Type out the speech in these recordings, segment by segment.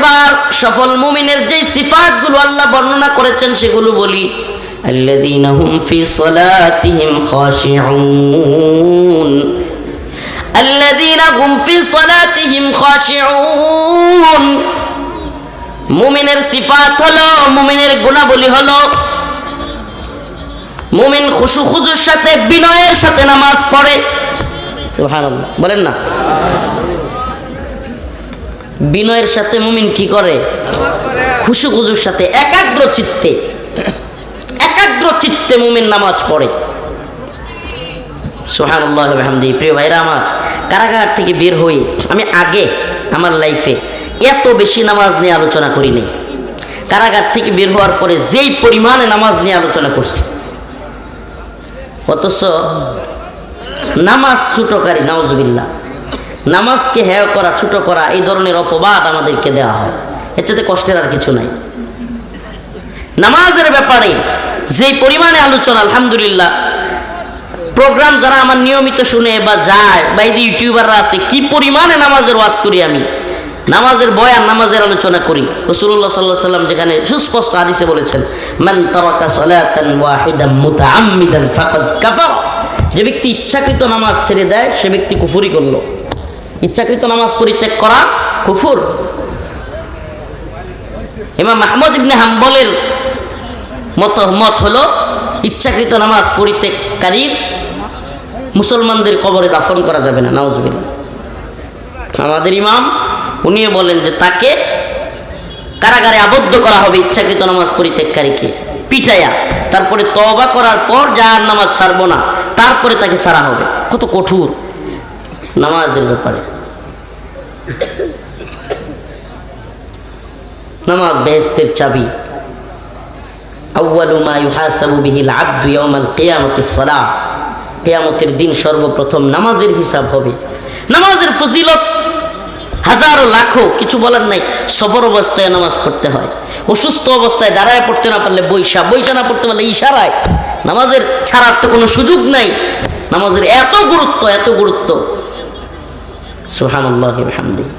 এবার সফল মুমিনের যে সিফাতগুলো আল্লাহ বর্ণনা করেছেন সেগুলো বলি। আল্লাযীনা হুম ফি সালাতিহিম খাশিউন, আল্লাযীনা হুম ফি সালাতিহিম খাশিউন। মুমিনের সিফাত হলো, মুমিনের গুণাবলী হলো, মুমিন খুশু খুজুর সাথে বিনয়ের সাথে নামাজ পড়ে। সুবহানাল্লাহ বলেন না। বিনয়ের সাথে মুমিন কি করে? খুশু খুজুর সাথে একাগ্র চিত্তে মুমিন নামাজ পড়ে। সুবহানাল্লাহ ওয়া বিহামদিহি। প্রিয় ভাইরা আমার, কারাগার থেকে বের হয়ে আমি আগে আমার লাইফে এত বেশি নামাজ নিয়ে আলোচনা করিনি। কারাগার থেকে বের হওয়ার পরে যেই পরিমাণে নামাজ নিয়ে আলোচনা করছি, অথচ নামাজ ছোটকারী, নাউজুবিল্লাহ, নামাজকে হেয় করা, ছোট করা, এই ধরনের অপবাদ আমাদেরকে দেওয়া হয়। এর চাইতে কষ্টের আর কিছু নাই। নামাজের ব্যাপারে যেই পরিমাণে আলোচনা, আলহামদুলিল্লাহ, প্রোগ্রাম যারা আমার নিয়মিত শুনে বা যায় বা এই যে ইউটিউবাররা আছে, কি পরিমাণে নামাজের ওয়াজ করি আমি, নামাজের বয়ান, নামাজের আলোচনা করি। রাসূলুল্লাহ সাল্লাল্লাহু আলাইহি ওয়াসাল্লাম যেখানে সুস্পষ্ট হাদিসে বলেছেন, মান তারাকা সালাতান ওয়াহিদান মুতাআম্মিদান ফাকাদ কাফারা। যে ব্যক্তি ইচ্ছাকৃত নামাজ ছেড়ে দেয় সে ব্যক্তি কুফরি করলো। ইচ্ছাকৃত নামাজ পরিত্যাগ করা কুফর। ইমাম আহমদ ইবনে হাম্বলের মত হলো ইচ্ছাকৃত নামাজ পরিত্যাগকারীর মুসলমানদের কবরে দাফন করা যাবে না, নাউজুবিল্লাহ। আমাদের ইমাম উনিও বলেন যে তাকে কারাগারে আবদ্ধ করা হবে ইচ্ছাকৃত নামাজ পরিত্যাগকারীকে পিটাইয়া, তারপরে তওবা করার পর যার নামাজ ছাড়বো না, তারপরে তাকে ছাড়া হবে। কত কঠোর নামাজের ব্যাপারে। নামাজ বেহেশতের চাবি। আউয়ালু মা ইউহাসাবু বিহিল আবদু ইয়াউমাল কিয়ামাতিস সালাহ। কিয়ামতের দিন সর্বপ্রথম নামাজের হিসাব হবে। নামাজের ফজিলত হাজারো লাখো, কিছু বলার নাই। সফর অবস্থায় নামাজ পড়তে হয়, অসুস্থ অবস্থায় দাঁড়ায় পড়তে না পারলে বৈশা না পড়তে পারলে ইশারায়। নামাজের ছাড়ার তো কোনো সুযোগ নাই। নামাজের এত গুরুত্ব। সুবহানাল্লাহি ওয়া বিহামদিহি।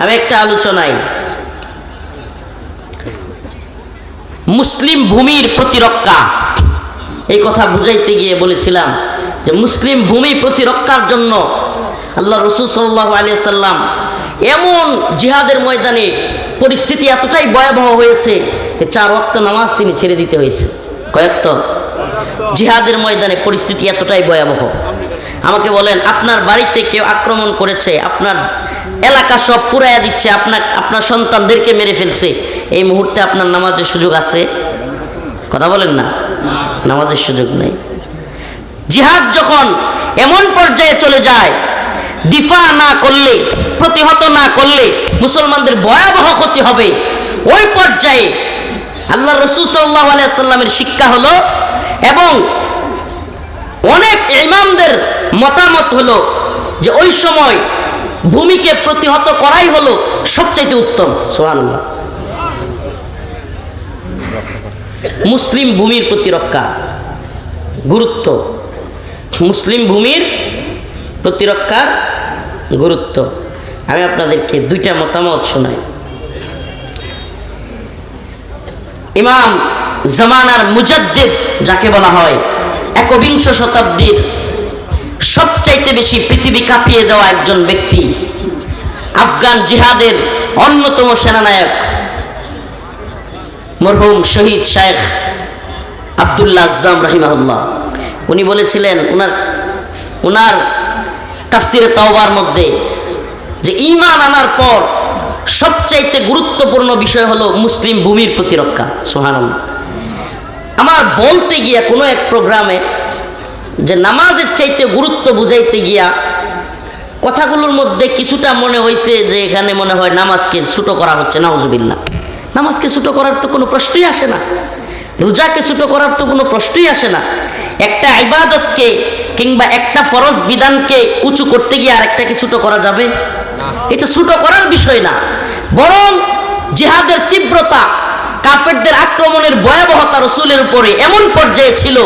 আমি একটা আলোচনায় মুসলিম ভূমির প্রতিরক্ষা, এই কথা বুঝাইতে গিয়ে বলেছিলাম যে মুসলিম ভূমি প্রতিরক্ষার জন্য আল্লাহ রাসূল সাল্লাল্লাহু আলাইহি সাল্লাম এমন জিহাদের ময়দানে পরিস্থিতি এতটাই ভয়াবহ হয়েছে যে 4 ওয়াক্ত নামাজ তিনি ছেড়ে দিতে হয়েছে। কয়েকটা জিহাদের ময়দানে পরিস্থিতি এতটাই ভয়াবহ। আমাকে বলেন, আপনার বাড়িতে কেউ আক্রমণ করেছে, আপনার এলাকা সব পুরাইয়া দিচ্ছে, আপনার সন্তানদেরকে মেরে ফেলছে, এই মুহূর্তে আপনার নামাজের সুযোগ আছে? কথা বলেন না, নামাজের সুযোগ নেই। জিহাদ যখন এমন পর্যায়ে চলে যায়, দিফা না করলে, প্রতিহত না করলে মুসলমানদের ভয়াবহ ক্ষতি হবে, ওই পর্যায়ে আল্লাহ রাসূল সাল্লাল্লাহু আলাইহি ওয়াসাল্লামের শিক্ষা হলো এবং অনেক ইমামদের মতামত হলো যে ওই সময় ভূমিকে প্রতিহত করাই হলো সবচেয়ে উত্তম। সুবহানাল্লাহ। মুসলিম ভূমির প্রতিরক্ষা গুরুত্ব, মুসলিম ভূমির প্রতিরক্ষার গুরুত্ব। আমি আপনাদেরকে 2টা মতামত শোনাই। ইমাম জামানার মুজাদ্দিদ যাকে বলা হয়, 21 শতাব্দীর সবচাইতে বেশি পৃথিবী কাঁপিয়ে দেওয়া একজন ব্যক্তি, আফগান জিহাদের অন্যতম সেনানায়ক মরহুম শহীদ শেখ আব্দুল্লাহ আজ্জাম রাহিমাহুল্লাহ, উনি বলেছিলেন উনার তাফসিরে তাওবার মধ্যে যে ঈমান আনার পর সবচাইতে গুরুত্বপূর্ণ বিষয় হলো মুসলিম ভূমির প্রতিরক্ষা। সুবহানাল্লাহ। আমার বলতে গিয়া কোনো এক প্রোগ্রামে যে নামাজের চাইতে গুরুত্ব বুঝাইতে গিয়া কথাগুলোর মধ্যে কিছুটা মনে হয়েছে যে এখানে মনে হয় নামাজকে ছোট করা হচ্ছে। নাউজুবিল্লাহ। নামাজকে ছোট করার তো কোনো প্রশ্নই আসে না, রোজাকে ছোট করার তো কোনো প্রশ্নই আসে না। একটা ইবাদতকে কিংবা একটা ফরজ বিধানকে উঁচু করতে গিয়ে আরেকটাকে ছোট করা যাবে? এটা ছোট করার বিষয় না, বরং জিহাদের তীব্রতা, কাফেরদের আক্রমণের ভয়াবহতা রাসূলের উপরে এমন পর্যায়ে ছিল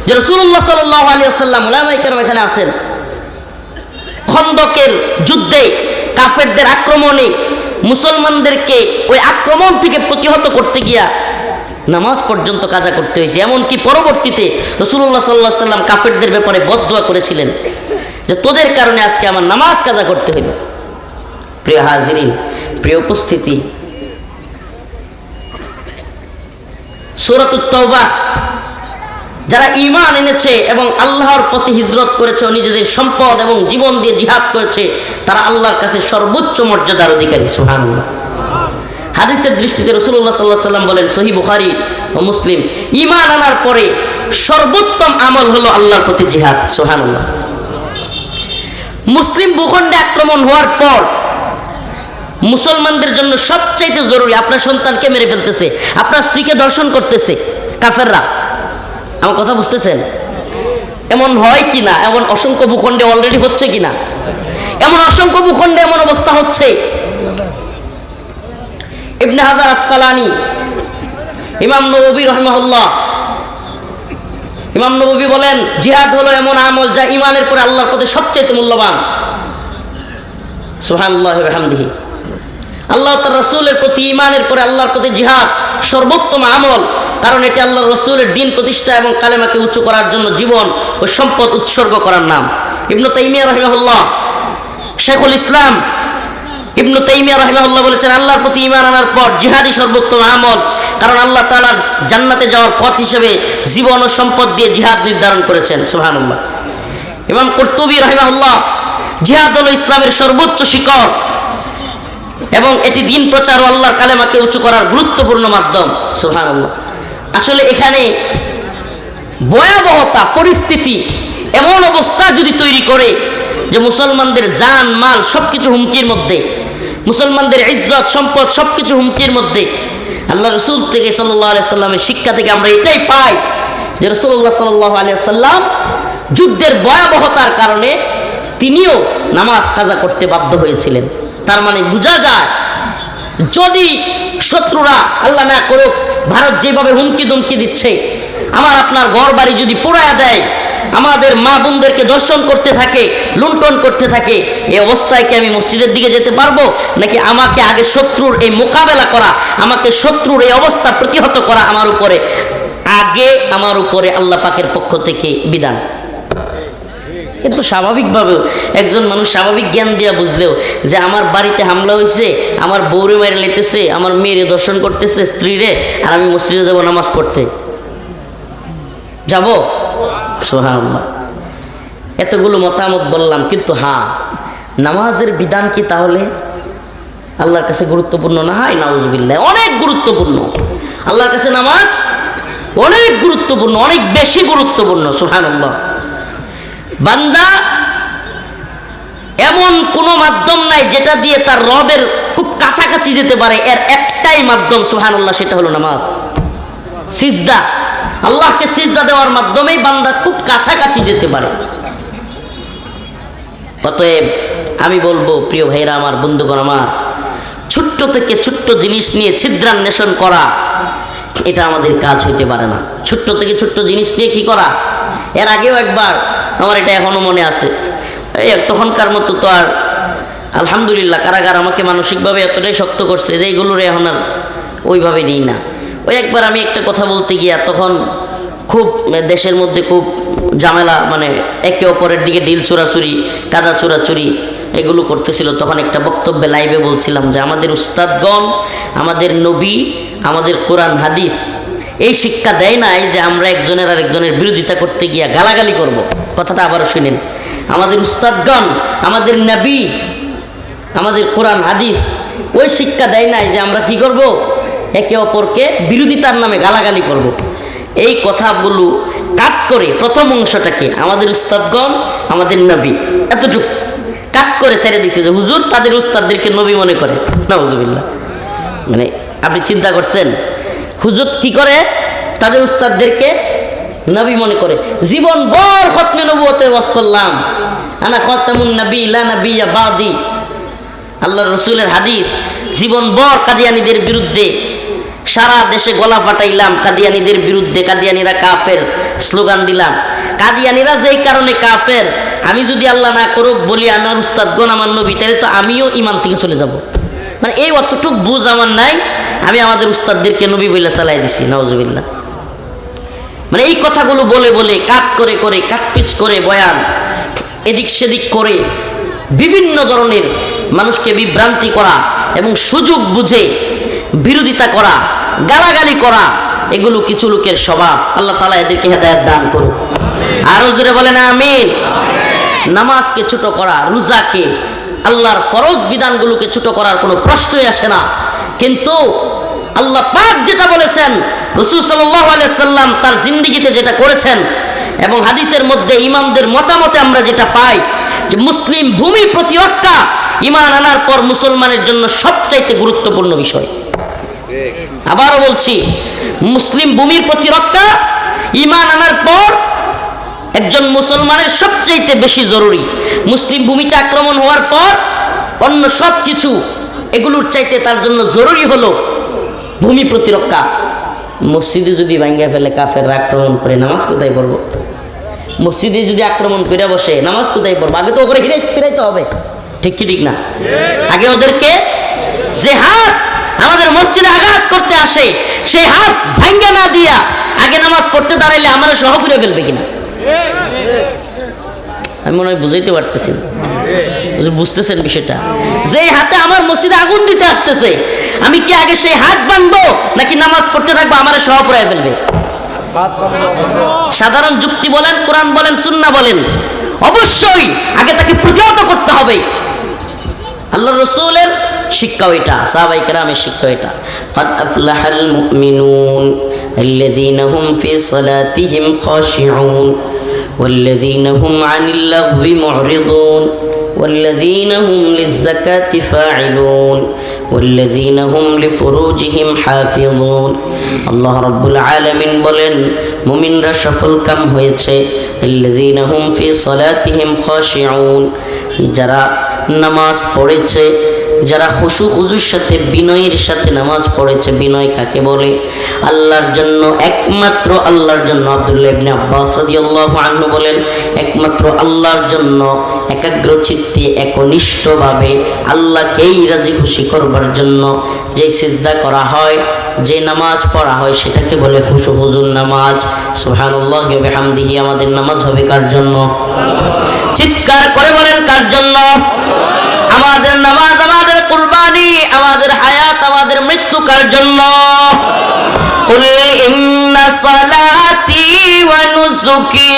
যে রাসূলুল্লাহ সাল্লাল্লাহু আলাইহি ওয়াসাল্লাম, উলামায়ে কেরাম এখানে আছেন, খন্দকের যুদ্ধে কাফেরদের আক্রমণে মুসলমানদেরকে ওই আক্রমণ থেকে প্রতিহত করতে গিয়া নামাজ পর্যন্ত কাজা করতে হয়েছে। এমনকি পরবর্তীতে রাসূলুল্লাহ সাল্লাল্লাহু আলাইহি ওয়াসাল্লাম কাফেরদের ব্যাপারে বদদুয়া করেছিলেন যে তোদের কারণে আজকে আমার নামাজ কাজা করতে হইল। প্রিয় হাজিরিন, প্রিয় উপস্থিতি, সূরাতুত তাওবা যারা ঈমান এনেছে এবং আল্লাহর পথে হিজরত করেছে ও নিজেদের সম্পদ এবং জীবন দিয়ে জিহাদ করেছে, তারা আল্লাহর কাছে সর্বোচ্চ মর্যাদার অধিকারী। সুবহানাল্লাহ। হাদিসের দৃষ্টিতে রাসূলুল্লাহ সাল্লাল্লাহু আলাইহি ওয়াসাল্লাম বলেন, সহিহ বুখারী ও মুসলিম, ঈমান আনার পরে সর্বোত্তম আমল হলো আল্লাহর প্রতি জিহাদ। সুবহানাল্লাহ। মুসলিম ভূখণ্ডে আক্রমণ হওয়ার পর মুসলমানদের জন্য সবচাইতে জরুরি, আপনার সন্তানকে মেরে ফেলতেছে, আপনার স্ত্রীকে ধর্ষণ করতেছে কাফেররা। আমার কথা বুঝতেছেন? এমন হয় কিনা? এমন অসংখ্য ভূখণ্ডে অলরেডি হচ্ছে কিনা? এমন অসংখ্য ভূখণ্ডে এমন অবস্থা হচ্ছে। ইবনে হাজার আসকালানি, ইমাম নববী রাহিমাহুল্লাহ, ইমাম নববী বলেন জিহাদ হলো এমন আমল যা ঈমানের পরে আল্লাহর পথে সবচেয়ে মূল্যবান। সুবহানাল্লাহি ওয়া বিহামদিহি। আল্লাহ তার রাসূলের প্রতি ঈমানের পরে আল্লাহর প্রতি জিহাদ সর্বোত্তম আমল, কারণ এটি আল্লাহর রাসূলের দ্বীন প্রতিষ্ঠা এবং কালেমাকে উঁচু করার জন্য জীবন ও সম্পদ উৎসর্গ করার নাম। ইবনে তাইমিয়া রাহিমাহুল্লাহ, শেখুল ইসলাম ইবনে তাইমিয়া রাহিমাহুল্লাহ বলেছেন, আল্লাহর প্রতি ঈমান আনার পর জিহাদই সর্বোত্তম আমল, কারণ আল্লাহ তাআলা জান্নাতে যাওয়ার পথ হিসেবে জীবন ও সম্পদ দিয়ে জিহাদ নির্ধারণ করেছেন। সুবহানাল্লাহ। ইমাম কুরতুবী রাহিমাহুল্লাহ, জিহাদ হলো ইসলামের সর্বোচ্চ শিখর এবং এটি দ্বীন প্রচার ও আল্লাহর কালেমাকে উঁচু করার গুরুত্বপূর্ণ মাধ্যম। সুবহানাল্লাহ। আসলে এখানে ভয়াবহতা পরিস্থিতি, এমন অবস্থা যদি তৈরি করে যে মুসলমানদের জান মাল সবকিছু হুমকির মধ্যে, মুসলমানদের ইজ্জত সম্পদ সবকিছু হুমকির মধ্যে, আল্লাহ রাসূল থেকে সাল্লাল্লাহু আলাইহি সাল্লামের শিক্ষা থেকে আমরা এটাই পাই যে রাসূলুল্লাহ সাল্লাল্লাহু আলাইহি সাল্লাম যুদ্ধের ভয়াবহতার কারণে তিনিও নামাজ কাজা করতে বাধ্য হয়েছিলেন। তার মানে বোঝা যায় যদি শত্রুরা, আল্লাহ না করুক, ভারত যেভাবে হুমকি দুমকি দিচ্ছে, আমার আপনার ঘর বাড়ি যদি পোড়ায়া দেয়, আমাদের মা বোনদেরকে দর্শন করতে থাকে, লুণ্ঠন করতে থাকে, এই অবস্থায় কি আমি মসজিদের দিকে যেতে পারবো? নাকি আমাকে আগে শত্রুর এই মোকাবেলা করা, আমাকে শত্রুর এই অবস্থা প্রতিহত করা আমার উপরে আল্লাহ পাকের পক্ষ থেকে বিধান। কিন্তু স্বাভাবিকভাবে একজন মানুষ স্বাভাবিক জ্ঞান দিয়া বুঝলেও যে আমার বাড়িতে হামলা হয়েছে, আমার বউরে মেরে লেতেছে, আমার মেয়েরে দর্শন করতেছে, স্ত্রীরে, আর আমি মসজিদে যাব নামাজ পড়তে, যাব? সুবহানাল্লাহ। এতগুলো মতামত বললাম, কিন্তু হ্যাঁ, নামাজের বিধান কি তাহলে আল্লাহর কাছে গুরুত্বপূর্ণ না? হয় নাউজুবিল্লাহ, অনেক গুরুত্বপূর্ণ। আল্লাহর কাছে নামাজ অনেক গুরুত্বপূর্ণ, অনেক বেশি গুরুত্বপূর্ণ। সুবহানাল্লাহ। বান্দা এমন কোনো মাধ্যম নাই যেটা দিয়ে তার রবের খুব কাছাকাছি যেতে পারে, এর একটাই মাধ্যম, সুবহানাল্লাহ, সেটা হলো নামাজ, সিজদা। আল্লাহকে সিজদা দেওয়ার মাধ্যমেই বান্দা খুব কাছাকাছি যেতে পারে। অতএব আমি বলবো, প্রিয় ভাইরা আমার, বন্ধুগণ আমার, ছোট্ট থেকে ছোট্ট জিনিস নিয়ে ছিদ্রান্বেষণ করা, এটা আমাদের কাজ হইতে পারে না। ছোট্ট থেকে ছোট্ট জিনিস নিয়ে কি করা? এর আগেও একবার, আমার এটা এখনো মনে আছে, তখনকার মতো তো আর আলহামদুলিল্লাহ কারাগার আমাকে মানসিকভাবে এতটাই শক্ত করছে যে এইগুলোর এখন আর ওইভাবে নিই না। ওই একবার আমি একটা কথা বলতে গিয়া, তখন খুব দেশের মধ্যে খুব ঝামেলা, মানে একে অপরের দিকে ডিল চোরাচুরি, কাদা চোরাচুরি এগুলো করতেছিল। তখন একটা বক্তব্যে লাইভে বলছিলাম যে আমাদের উস্তাদগণ, আমাদের নবী, আমাদের কোরআন হাদিস এই শিক্ষা দেয় নাই যে আমরা একজনের আর একজনের বিরোধিতা করতে গিয়া গালাগালি করব। কথাটা আবারও শুনেন, আমাদের উস্তাদগণ, আমাদের নবী, আমাদের কোরআন হাদিস ওই শিক্ষা দেয় নাই যে আমরা কি করব, একে অপরকে বিরোধিতার নামে গালাগালি করব। এই কথাগুলো কাট করে প্রথম অংশটাকে আমাদের উস্তাদগণ, আমাদের নবী, এতটুকু কাট করে ছেড়ে দিছে যে হুজুর তাদের উস্তাদদেরকে নবী মনে করে। নাউজুবিল্লাহ। মানে আপনি চিন্তা করছেন, হুজুর কি করে তাদের উস্তাদদেরকে নবী মনে করে। জীবন ভর খতমে নবুয়তে ওয়াজ করলাম, আনা খাতামুন নবী লা নবিয়্যা বাদি, আল্লাহর রাসূলের হাদিস। জীবন ভর কাদিয়ানীদের বিরুদ্ধে সারা দেশে গলা ফাটাইলাম, কাদিয়ানীদের বিরুদ্ধে, কাদিয়ানীরা কাফের স্লোগান দিলাম। কাদিয়ানীরা যেই কারণে কাফের, আমি যদি আল্লাহ না করুক বলি আমার উস্তাদগণ আমার নবী, তাহলে তো আমিও ইমান থেকে চলে যাব। মানে এই অতটুক বুঝ আমার নাই, আমি আমাদের উস্তাদদেরকে নবী বইলা চালাই দিছি, নাউজুবিল্লাহ। মানে এই কথাগুলো বলে বলে কাট করে করে কাটপিচ করে বয়ান এদিক সেদিক করে বিভিন্ন ধরনের মানুষকে বিভ্রান্তি করা এবং সুযোগ বুঝে বিরোধিতা করা, গালাগালি করা, এগুলো কিছু লোকের স্বভাব। আল্লাহ তাআলা এদেরকে হেদায়েত দান করুক। আরো জোরে বলেন আমিন। নামাজকে ছোট করা, রোজাকে, আল্লাহর ফরজ বিধানগুলোকে ছোট করার কোনো প্রশ্নই আসে না। কিন্তু আল্লাহ পাক যেটা বলেছেন, রাসূল সাল্লাল্লাহু আলাইহি সাল্লাম তার জিন্দেগিতে যেটা করেছেন এবং হাদিসের মধ্যে ইমামদের মতামতে আমরা যেটা পাই যে মুসলিম ভূমি প্রতিরক্ষা ঈমান আনার পর মুসলমানের জন্য সবচাইতে গুরুত্বপূর্ণ বিষয়। আবারও বলছি, মুসলিম ভূমির প্রতিরক্ষা ঈমান আনার পর একজন মুসলমানের সবচাইতে বেশি জরুরি। মুসলিম ভূমিতে আক্রমণ হওয়ার পর অন্য সব কিছু এগুলোর চাইতে তার জন্য জরুরি হলো ভূমি প্রতিরক্ষা। মসজিদে যদি ভাঙ্গা ফেলে কাফেররা আক্রমণ করে, নামাজ কোথায় পড়বো? মসজিদে যদি আক্রমণ করে বসে, নামাজ কোথায় পড়বো? আগে তো ওকে ফিরাইতে হবে, ঠিক কি ঠিক না? আগে ওদেরকে, যে হাত আমাদের মসজিদে আঘাত করতে আসে সেই হাত ভাঙ্গা না দিয়া আগে নামাজ পড়তে দাঁড়াইলে আমরা সহ করে ফেলবে কিনা? আমি মনে হয় বুঝাইতে পারতেছি, বুঝতেছেন বিষয়টা? যে হাতে আমার মসজিদে আগুন দিতে আসতেছে, আমি কি আগে সেই হাত বাঁধবো নাকি নামাজ পড়তে থাকবো আমার সহ পড়ায় ফেলবে? সাধারণ যুক্তি বলেন, কোরআন বলেন, সুন্নাহ বলেন, অবশ্যই আগে তাকে প্রতিহত করতে হবে। আল্লাহর রাসূলের শিক্ষাও এটা, সাহাবায়ে কেরামের শিক্ষা এটা। قد أفلح المؤمنون الذين هم في صلاتهم خاشعون والذين هم عن اللغو معرضون والذين هم للزكاة فاعلون والذين هم لفروجهم حافظون। আল্লাহ রাব্বুল আলামিন বলেন, মুমিনরা সফল কাম হয়েছে। الذين هم في صلاتهم خاشعون, যারা নামাজ পড়েছে, যারা খুশু খুজুর সাথে বিনয়ের সাথে নামাজ পড়েছে। বিনয় কাকে বলে? আল্লাহর জন্য, একমাত্র আল্লাহর জন্য। আব্দুল্লাহ ইবনে আব্বাস রাদিয়াল্লাহু আনহু বলেন, একমাত্র আল্লাহর জন্য একাগ্র চিত্তে একনিষ্ঠভাবে আল্লাহকেই রাজি খুশি করবার জন্য যে সিজদা করা হয়, যে নামাজ পড়া হয়, সেটাকে বলে খুশু খুজুর নামাজ। সুবহানাল্লাহি ওয়া বিহামদিহি। আমাদের নামাজ হবে কার জন্য? চিৎকার করে বলেন, কার জন্য? আমাদের নামাজ, আমাদের কুরবানি, আমাদের হায়াত, আমাদের মৃত্যু কার জন্য? কুল ইন্না সালাতি ওয়া নুসুকি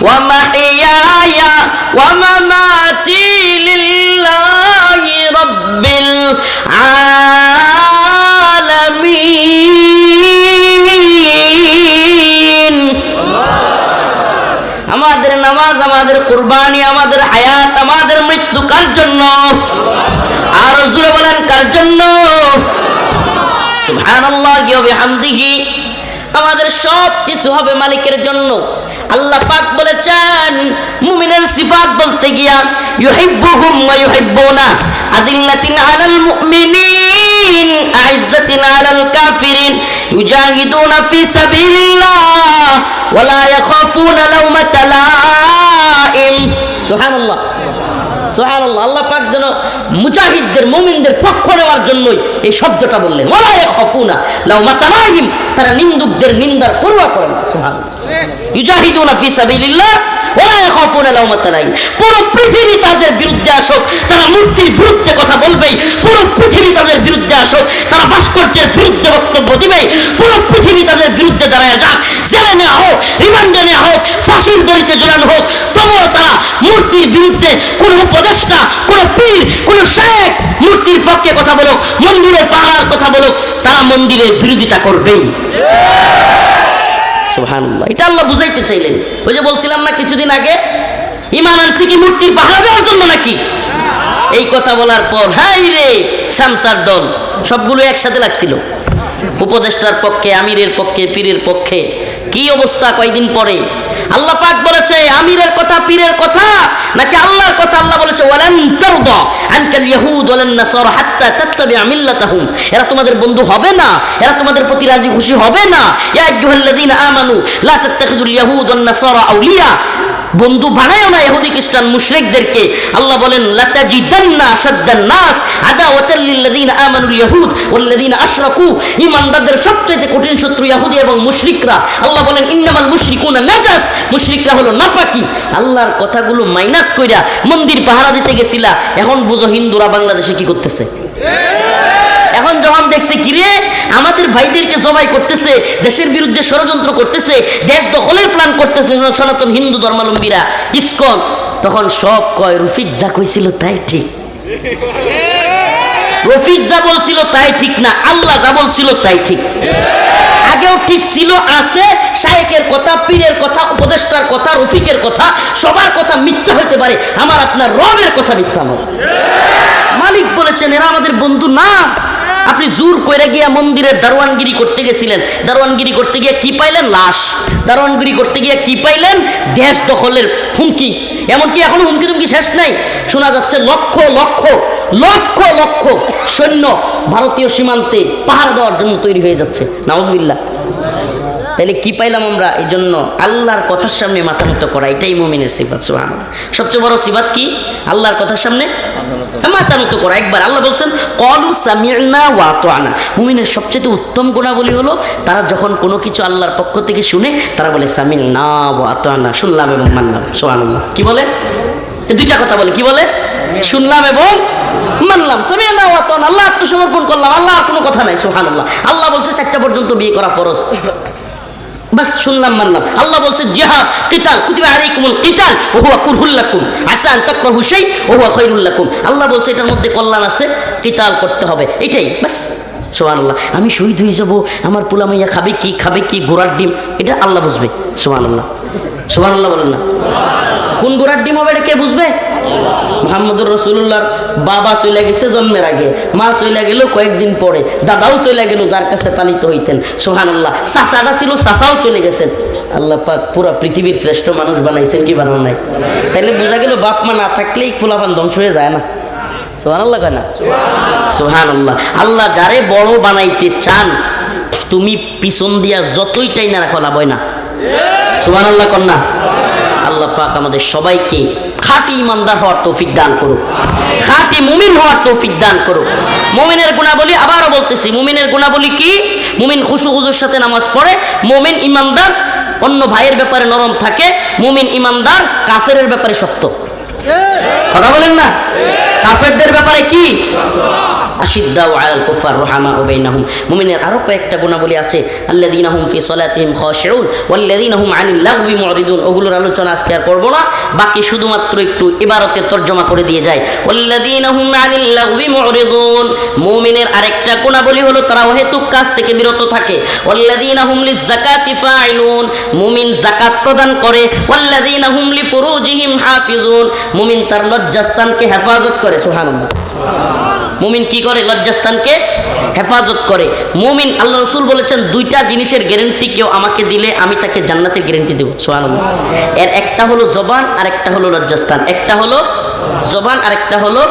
ওয়া মাহইয়ায়া ওয়া মামাতি লিল্লাহি রাব্বিল আলামিন। আমাদের নামাজ, আমাদের কুরবানি, আমাদের হায়াত, আমাদের মৃত্যু কার জন্য? আর জোরে বলেন, কার জন্য? সুবহানাল্লাহি ওয়া বিহামদিহি। আমাদের সব কিছু হবে মালিকের জন্য। আল্লাহ পাক বলেছেন মুমিনের সিফাত বলতে গিয়া, ইউহিব্বুহুম ওয়া ইউহিব্বুনা, আদিল্লাতিন আলাল মুমিনিন আইজ্জাতিন আলাল কাফিরিন, ইউজাহিদুনা ফি সাবিলিল্লাহ ওয়া লা ইয়াখাফুনা লাওমাতা লাইম। সুবহানাল্লাহ, সুবহানাল্লাহ। আল্লাহ পাক যেন মুজাহিদদের, মুমিনদের পক্ষ নেওয়ার জন্যই এই শব্দটা বললেন, ওয়া লা ইয়াখাফুনা লাওমাতা লাইম। তারা নিন্দুকদের নিন্দার পরোয়া করে না। সুবহানাল্লাহ। ইউজাহিদুনা ফি সাবিলিল্লাহ ওয়া লা ইয়াখাফুনা লাওমাতা লাইম। পুরো পৃথিবী তাদের বিরুদ্ধে আসুক, তারা মূর্তির বিরুদ্ধে কথা বলবে। পুরো পৃথিবী তাদের বিরুদ্ধে আসুক, তারা ভাস্কর্যের বিরুদ্ধে বক্তব্য দিবে। পুরো পৃথিবী তাদের বিরুদ্ধে দাঁড়ায় যাক, জেলে নেওয়া হোক, রিমান্ডে নেওয়া হোক, ফাঁসির দড়িতে ঝুলানো হোক, তবুও তারা মূর্তির বিরুদ্ধে, কোন উপদেষ্টা, কোন পীর, কোন শায়েখ মূর্তির পক্ষে কথা বলুক, মন্দিরের পাহারার কথা বলুক, তারা মন্দিরের বিরোধিতা করবেই। সুবহানাল্লাহ। এটা আল্লাহ বুঝাইতে চাইলেন। ওই যে বলছিলাম না কিছুদিন আগে, ঈমান আনছি কি মূর্তির পাহারা দেওয়ার জন্য নাকি? এই কথা বলার পর হাই রে সামসার দল সবগুলো একসাথে লাগছিল, উপদেষ্টার পক্ষে, আমিরের পক্ষে, পীরের পক্ষে। কি অবস্থা কয়েকদিন পরে? আল্লাহ পাক বলেছে আমিরের কথা, পীরের কথা নাকি আল্লাহর কথা? আল্লাহ বলেছে ওয়ালান তারদা আনকাল ইয়াহুদ ওয়ালান নাসারা হাত্তা তাত্তাবিআ মিল্লাতাহুম। এরা তোমাদের বন্ধু হবে না, এরা তোমাদের প্রতি রাজি খুশি হবে না। ইয়া আইয়ুহাল্লাযীনা আমানু লা তাত্তাখিযুল ইয়াহুদ ওয়ান নাসারা আউলিয়া। বন্ধু বানায়ও না ইহুদি খ্রিস্টান মুশরিকদেরকে। আল্লাহ বলেন লাতাজিদান্না আশাদ্দান নাস আদাওয়াতাল লিল্লাযিনা আমানুল ইয়াহুদ ওয়াল্লাযিনা আশরাকু, ঈমানদারদের সবচেয়ে কঠিন শত্রু ইহুদি এবং মুশরিকরা। আল্লাহ বলেন ইন্নামাল মুশরিকুনা নাজাস, মুশরিকরা হলো নাপাকি। আল্লাহর কথাগুলো মাইনাস কইরা মন্দির পাহারা দিতে গেছিলা, এখন বুঝো হিন্দুরা বাংলাদেশে কি করতেছে। এখন যখন দেখছে কিরে আমাদের ভাইদেরকে জবাই করতেছে, দেশের বিরুদ্ধে ষড়যন্ত্র করতেছে, দেশ দখলের প্ল্যান করতেছে সনাতন হিন্দু ধর্মাবলম্বীরা ইসকন, তখন সব কয় রফিক যা কইছিল তাই ঠিক। রফিক যা বলছিল তাই ঠিক না, আল্লাহ যা বলছিল তাই ঠিক। আগেও ঠিক ছিল, আছে। শায়েকের কথা, পীরের কথা, উপদেষ্টার কথা, রফিকের কথা, সবার কথা মিথ্যা হতে পারে, আমার আপনার রবের কথা মিথ্যা নয়। মালিক বলেছেন এরা আমাদের বন্ধু না। আপনি জোর কইরা গিয়া মন্দিরের দারোয়ানগিরি করতে গেছিলেন, দারোয়ানগিরি করতে গিয়ে কি পাইলেন? লাশ। দারোয়ানগিরি করতে গিয়ে কি পাইলেন? দেশ দখলের হুমকি। এমনকি এখনো হুমকি তুমকি শেষ নাই, শোনা যাচ্ছে লক্ষ লক্ষ লক্ষ লক্ষ সৈন্য ভারতীয় সীমান্তে পাহারা দেওয়ার জন্য তৈরি হয়ে যাচ্ছে। নাউজুবিল্লাহ। তাইলে কি পাইলাম আমরা? এই জন্য আল্লাহর কথার সামনে মাথা নত করা, এটাই মুমিনের সিফাত। সুবহানাল্লাহ। সবচেয়ে বড় সিফাত কি? আল্লাহর কথার সামনে মাথা নত করা। একবার আল্লাহ বলছেন ক্বালু সামি'না ওয়া আতা'না। মুমিনের সবচেয়ে উত্তম গুণাবলী হলো তারা যখন কোনো কিছু আল্লাহর পক্ষ থেকে শুনে তারা বলে সামি'না ওয়া আতা'না, শুনলাম এবং মানলাম। সুবহানাল্লাহ। কি বলে? এই দুইটা কথা বলে। কি বলে? শুনলাম এবং মানলাম। সামি'না ওয়া আতা'না, আল্লাহ আত্মসমর্পণ করলাম, আল্লাহ আর কোনো কথা নাই। সুবহানাল্লাহ। আল্লাহ বলছে 4টা পর্যন্ত বিয়ে করা ফরজ, বাস শুনলাম মানলাম। আল্লাহ বলছে জিহাদ কিতাল কুতিবা আলাইকুমুল কিতাল ওয়া হুয়া কুরহুল লাকুম আসা আন তাকরাহু শাই ওয়া হুয়া খায়রুল লাকুম। আল্লাহ বলছে এটার মধ্যে কল্যাণ আছে, কিতাল করতে হবে, এটাই বাস। সুবহানাল্লাহ। আমি শহীদ হয়ে যাব, আমার পোলা মাইয়া খাবে কি ঘোড়ার ডিম, এটা আল্লাহ বুঝবে। সুবহানাল্লাহ। সুবহানাল্লাহ বলেন না। কোন ঘোড়ার ডিম হবে এটা কে বুঝবে? মুহাম্মদুর রাসূলুল্লাহর বাবা চলে গেছে জন্মের আগে, মা চলে গেল কয়েকদিন পরে, দাদাও চলে গেল যার কাছে পালিত হইতেন। সুবহানাল্লাহ। চাচাটা ছিল, চাচাও চলে গেছেন। আল্লাহ পাক পুরা পৃথিবীর শ্রেষ্ঠ মানুষ বানাইছেন, কি বানান নাই? তাইলে বোঝা গেল বাপ মা না থাকলেই পোলাপান ধ্বংস হয়ে যায় না। সুবহানাল্লাহ কয় না? সুবহানাল্লাহ। আল্লাহ যারে বড় বানাইতে চান তুমি পিছন দিয়া যতই টাইনা রাখো লাভ হয় না। সুবহানাল্লাহ কর না। আল্লাহ পাক আমাদের সবাইকে খাঁটি ইমানদার হওয়ার তৌফিক দান করুক, খাঁটি মুমিন হওয়ার তৌফিক দান করুক। মুমিনের গুণাবলী আবারও বলতেছি, মুমিনের গুণাবলী কি? মুমিন খুশু খুজুর সাথে নামাজ পড়ে, মুমিন ইমানদার অন্য ভাইয়ের ব্যাপারে নরম থাকে, মুমিন ইমানদার কাফেরের ব্যাপারে শক্ত। কথা বলেন না? কাফেরদের ব্যাপারে কি? আশিদ্দাউ আলাল কুফার রুহামাউ বাইনাহুম। মুমিনের আরো কয়েকটা গুণাবলী আছে, আল্লাযীনা হুম ফি সালাতিহিম খাশিউন ওয়াল্লাযীনা হুম আনিল লাগবি মুরিদুন। ওগুলোর আলোচনা আজকে আর করব না, বাকি শুধুমাত্র একটু ইবারতের তরজমা করে দিয়ে যায়। ওয়াল্লাযীনা হুম আনিল লাগবি মুরিদুন। মুমিনের আরেকটা গুণাবলী হলো তারা অহেতুক কাজ থেকে বিরত থাকে। ওয়াল্লাযীনা হুম লিয-যাকাতি ফাইলুন। মুমিন যাকাত প্রদান করে। ওয়াল্লাযীনা হুম লিফুরুজিহিম হাফিজুন। মুমিন তার লজ্জাস্থানকে হেফাজত করে। সুবহানাল্লাহ। মুমিন কি করে? লজ্জাস্থানকে হেফাজত করে। মুমিন, আল্লাহ রাসূল বলেছেন 2টা জিনিসের গ্যারান্টি কেউ আমাকে দিলে আমি তাকে জান্নাতের গ্যারান্টি দেব। সুবহানাল্লাহ। এর একটা হলো জবান আর একটা হলো লজ্জাস্থান। একটা হলো জবান আর একটা হলো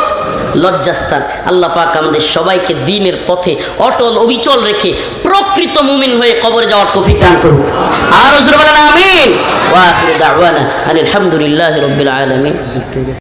লজ্জাস্থান। আল্লাহ পাক আমাদের সবাইকে দ্বীনের পথে অটল অবিচল রেখে প্রকৃত মুমিন হয়ে কবরে যাওয়ার তৌফিক দান করুন। আর জোরে বলেন আমিন। ওয়া আখিরু দাওয়ানা আলহামদুলিল্লাহি রাব্বিল আলামিন।